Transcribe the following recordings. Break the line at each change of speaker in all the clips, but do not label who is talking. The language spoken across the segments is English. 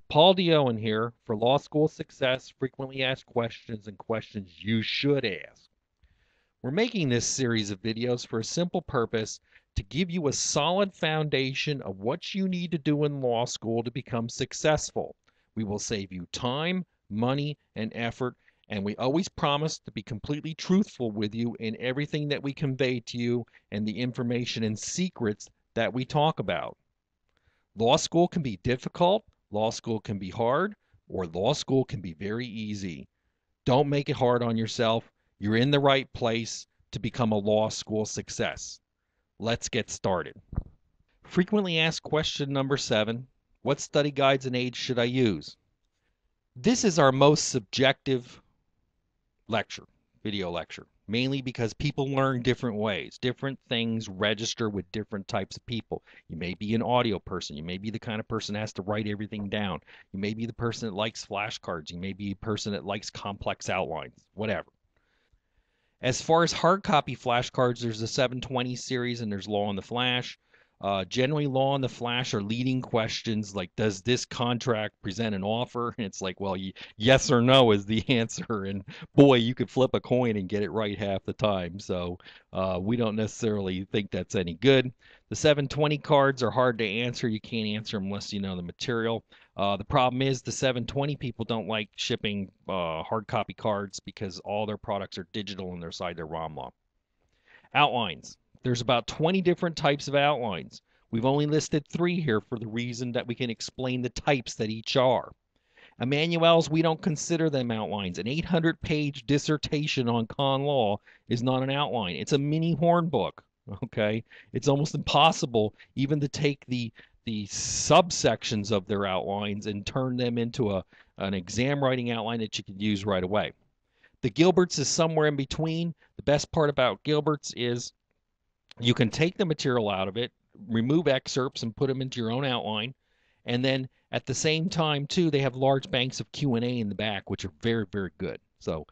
Paul Dioen here for Law School Success, Frequently Asked Questions and Questions You Should Ask. We're making this series of videos for a simple purpose to give you a solid foundation of what you need to do in law school to become successful. We will save you time, money, and effort, and we always promise to be completely truthful with you in everything that we convey to you and the information and secrets that we talk about. Law school can be difficult, law school can be hard, or law school can be very easy. Don't make it hard on yourself. You're in the right place to become a law school success. Let's get started. Frequently asked question number 7. What study guides and aids should I use? This is our most subjective lecture, video lecture, mainly because people learn different ways. Different things register with different types of people. You may be an audio person. You may be the kind of person that has to write everything down. You may be the person that likes flashcards. You may be a person that likes complex outlines, whatever. As far as hard copy flashcards, there's the 720 series and there's Law in the Flash. Generally, Law in the Flash are leading questions like, does this contract present an offer? And it's like, well, yes or no is the answer. And boy, you could flip a coin and get it right half the time. So we don't necessarily think that's any good. The 720 cards are hard to answer. You can't answer them unless you know the material. The problem is the 720 people don't like shipping hard copy cards because all their products are digital and they're inside their ROM law. Outlines. There's about 20 different types of outlines. We've only listed 3 here for the reason that we can explain the types that each are. Emmanuel's, we don't consider them outlines. An 800-page dissertation on con law is not an outline. It's a mini horn book. Okay, it's almost impossible even to take the subsections of their outlines and turn them into an exam writing outline that you could use right away. The Gilberts is somewhere in between. The best part about Gilberts is you can take the material out of it, remove excerpts and put them into your own outline, and then at the same time too, they have large banks of Q&A in the back, which are very, very good. So,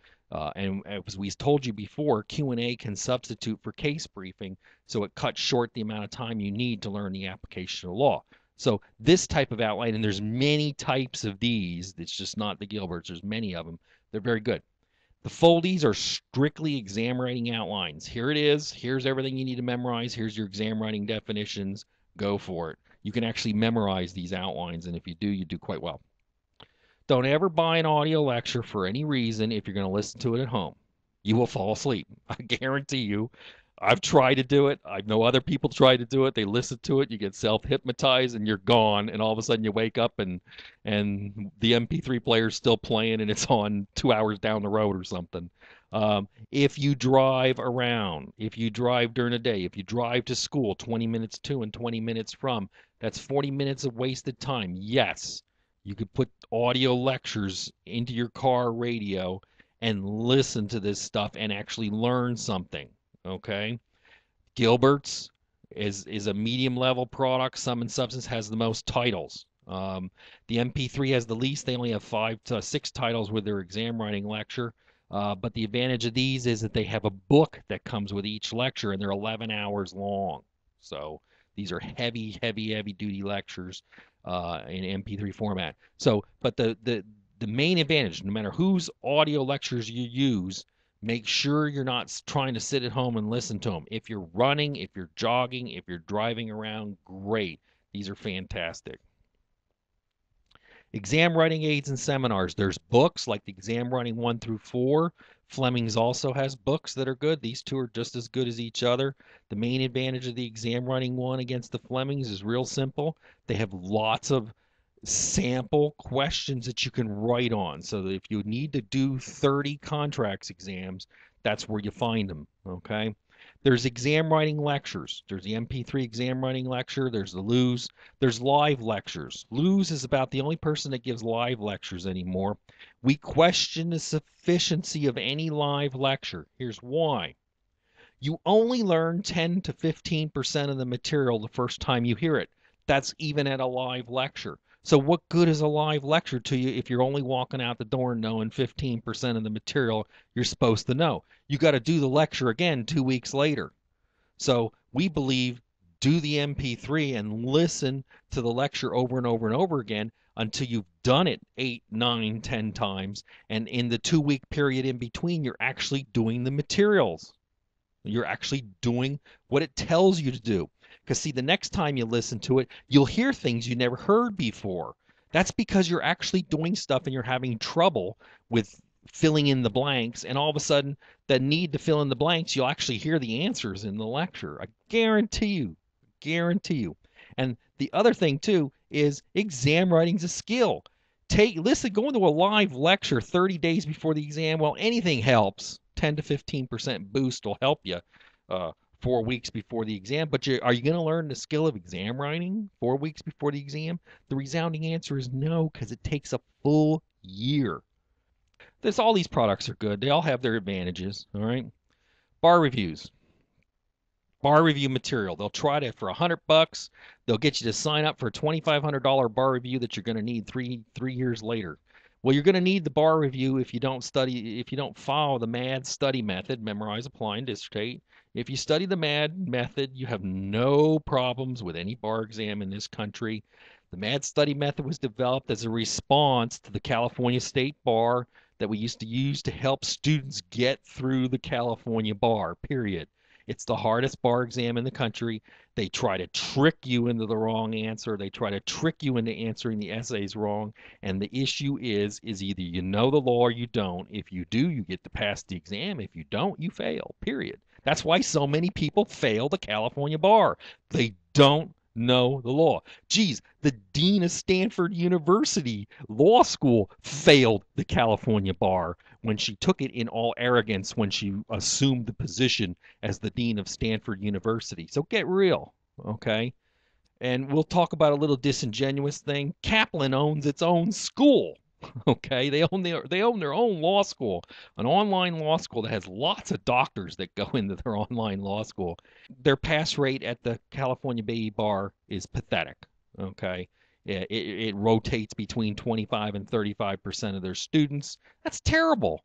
and as we told you before, Q&A can substitute for case briefing, so it cuts short the amount of time you need to learn the application of law. So this type of outline, and there's many types of these, it's just not the Gilberts, there's many of them, they're very good. The Foldies are strictly exam writing outlines. Here it is. Here's everything you need to memorize. Here's your exam writing definitions. Go for it. You can actually memorize these outlines, and if you do quite well. Don't ever buy an audio lecture for any reason if you're going to listen to it at home. You will fall asleep. I guarantee you. I've tried to do it. I know other people try to do it. They listen to it. You get self-hypnotized and you're gone. And all of a sudden you wake up and the MP3 player's still playing and it's on 2 hours down the road or something. If you drive around, if you drive during the day, if you drive to school 20 minutes to and 20 minutes from, that's 40 minutes of wasted time. Yes, you could put audio lectures into your car radio and listen to this stuff and actually learn something. Okay, Gilbert's is a medium level product. Sum and Substance has the most titles. The MP3 has the least. They only have 5 to 6 titles with their exam writing lecture. But the advantage of these is that they have a book that comes with each lecture, and they're 11 hours long. So these are heavy, heavy, heavy duty lectures in MP3 format. So, but the main advantage, no matter whose audio lectures you use, make sure you're not trying to sit at home and listen to them. If you're running, if you're jogging, if you're driving around, great. These are fantastic. Exam writing aids and seminars. There's books like the exam writing 1 through 4. Fleming's also has books that are good. These two are just as good as each other. The main advantage of the exam writing one against the Fleming's is real simple. They have lots of sample questions that you can write on. So that if you need to do 30 contracts exams, that's where you find them. Okay. There's exam writing lectures. There's the MP3 exam writing lecture. There's the Lose. There's live lectures. Lose is about the only person that gives live lectures anymore. We question the sufficiency of any live lecture. Here's why. You only learn 10 to 15% of the material the first time you hear it. That's even at a live lecture. So what good is a live lecture to you if you're only walking out the door knowing 15% of the material you're supposed to know? You got to do the lecture again 2 weeks later. So we believe do the MP3 and listen to the lecture over and over and over again until you've done it 8, 9, 10 times. And in the 2-week period in between, you're actually doing the materials. You're actually doing what it tells you to do. Because, see, the next time you listen to it, you'll hear things you never heard before. That's because you're actually doing stuff and you're having trouble with filling in the blanks. And all of a sudden, the need to fill in the blanks, you'll actually hear the answers in the lecture. I guarantee you. Guarantee you. And the other thing, too, is exam writing's a skill. Listen, go into a live lecture 30 days before the exam. Well, anything helps. 10 to 15% boost will help you 4 weeks before the exam. But are you going to learn the skill of exam writing 4 weeks before the exam? The resounding answer is no, because it takes a full year. All these products are good. They all have their advantages. All right. Bar reviews. Bar review material. They'll try to, for $100, they'll get you to sign up for a $2,500 bar review that you're going to need three years later. Well, you're going to need the bar review if you don't follow the MAD study method, memorize, apply, and dissertate. If you study the MAD method, you have no problems with any bar exam in this country. The MAD study method was developed as a response to the California State Bar that we used to use to help students get through the California bar, period. It's the hardest bar exam in the country. They try to trick you into the wrong answer. They try to trick you into answering the essays wrong. And the issue is either you know the law or you don't. If you do, you get to pass the exam. If you don't, you fail, period. That's why so many people fail the California bar. They don't know the law. Geez, the dean of Stanford University Law School failed the California bar when she took it in all arrogance when she assumed the position as the dean of Stanford University. So get real, okay? And we'll talk about a little disingenuous thing. Kaplan owns its own school. Okay, they own their own law school, an online law school that has lots of doctors that go into their online law school. Their pass rate at the California Bay Bar is pathetic. Okay, it rotates between 25 and 35% of their students. That's terrible.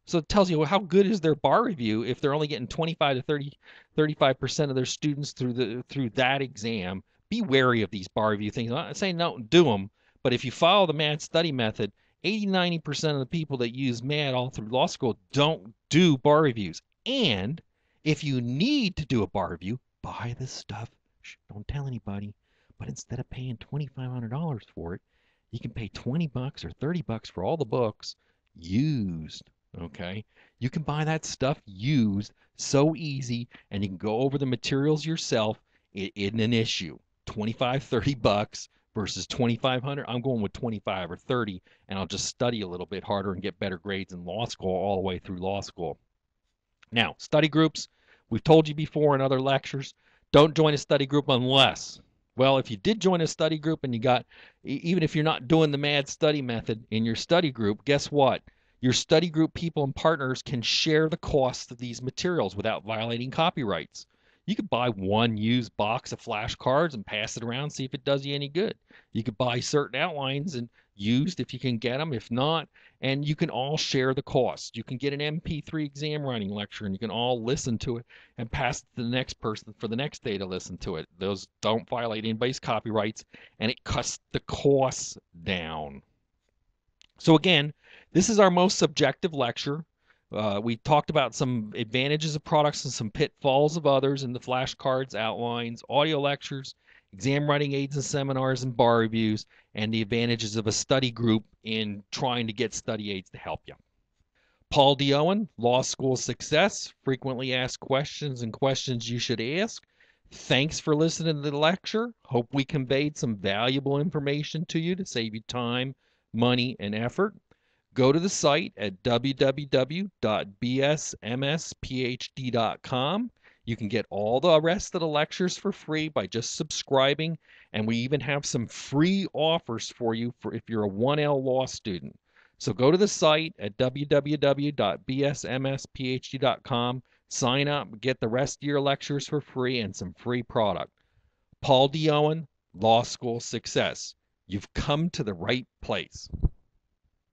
So it tells you, well, how good is their bar review if they're only getting 25 to 35% of their students through that exam. Be wary of these bar review things. I'm not saying don't do them, but if you follow the MAD study method, 80-90% of the people that use MAD all through law school don't do bar reviews. And if you need to do a bar review, buy the stuff. Don't tell anybody. But instead of paying $2,500 for it, you can pay $20 or $30 for all the books used. Okay, you can buy that stuff used, so easy, and you can go over the materials yourself. It isn't an issue. $25-$30 versus $2,500. I'm going with 25 or 30, and I'll just study a little bit harder and get better grades in law school all the way through law school. Now, study groups. We've told you before in other lectures, don't join a study group unless, well, if you did join a study group and you got, even if you're not doing the MAD study method in your study group, guess what? Your study group people and partners can share the cost of these materials without violating copyrights. You could buy one used box of flashcards and pass it around, see if it does you any good. You could buy certain outlines and used if you can get them, if not, and you can all share the cost. You can get an MP3 exam writing lecture and you can all listen to it and pass it to the next person for the next day to listen to it. Those don't violate anybody's copyrights and it cuts the costs down. So again, this is our most subjective lecture. We talked about some advantages of products and some pitfalls of others in the flashcards, outlines, audio lectures, exam writing aids and seminars, and bar reviews, and the advantages of a study group in trying to get study aids to help you. Paul D. Owen, Law School Success, frequently asked questions and questions you should ask. Thanks for listening to the lecture. Hope we conveyed some valuable information to you to save you time, money, and effort. Go to the site at www.bsmsphd.com. You can get all the rest of the lectures for free by just subscribing, and we even have some free offers for you for if you're a 1L law student. So go to the site at www.bsmsphd.com, sign up, get the rest of your lectures for free and some free product. Paul D. Owen, Law School Success. You've come to the right place.